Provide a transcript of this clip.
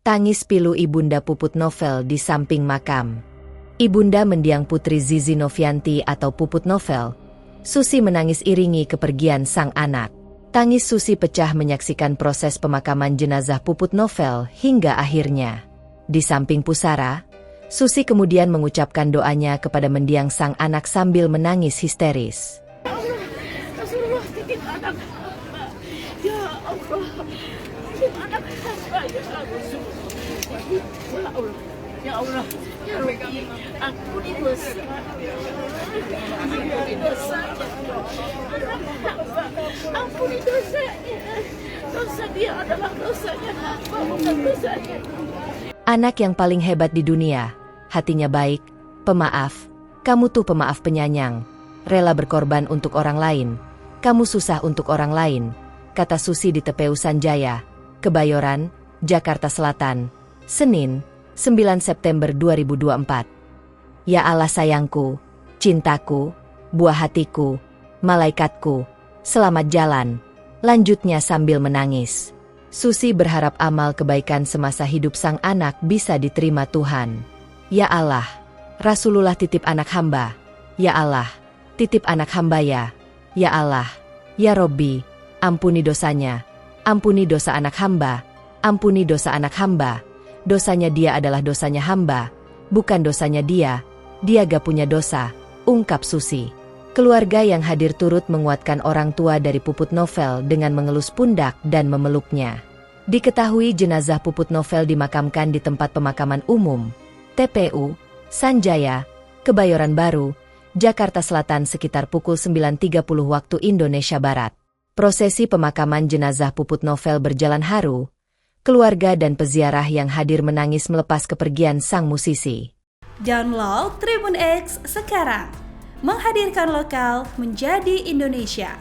Tangis pilu Ibunda Puput Novel di samping makam. Ibunda mendiang Putri Zizi Novianti atau Puput Novel, Susi menangis iringi kepergian sang anak. Tangis Susi pecah menyaksikan proses pemakaman jenazah Puput Novel hingga akhirnya. Di samping pusara, Susi kemudian mengucapkan doanya kepada mendiang sang anak sambil menangis histeris. Ya Allah, ya Rabbi, ampuni dosa, ampuni dosanya, ampuni dosanya, dosa dia adalah dosanya, bukan dosanya. Anak yang paling hebat di dunia, hatinya baik, pemaaf, kamu tuh pemaaf penyayang, rela berkorban untuk orang lain, kamu susah untuk orang lain, kata Susi di TPU Sanjaya, Kebayoran, Jakarta Selatan, Senin, 9 September 2024. Ya Allah sayangku, cintaku, buah hatiku, malaikatku, selamat jalan, lanjutnya sambil menangis. Susi berharap amal kebaikan semasa hidup sang anak bisa diterima Tuhan. Ya Allah, Rasulullah titip anak hamba. Ya Allah, titip anak hamba ya. Ya Allah, ya Robbi, ampuni dosanya, ampuni dosa anak hamba, ampuni dosa anak hamba. Dosanya dia adalah dosanya hamba, bukan dosanya dia gak punya dosa, ungkap Susi. Keluarga yang hadir turut menguatkan orang tua dari Puput Novel dengan mengelus pundak dan memeluknya. Diketahui jenazah Puput Novel dimakamkan di tempat pemakaman umum, TPU, Sanjaya, Kebayoran Baru, Jakarta Selatan sekitar pukul 9.30 waktu Indonesia Barat. Prosesi pemakaman jenazah Puput Novel berjalan haru. Keluarga dan peziarah yang hadir menangis melepas kepergian sang musisi. Download Tribun X sekarang, menghadirkan lokal menjadi Indonesia.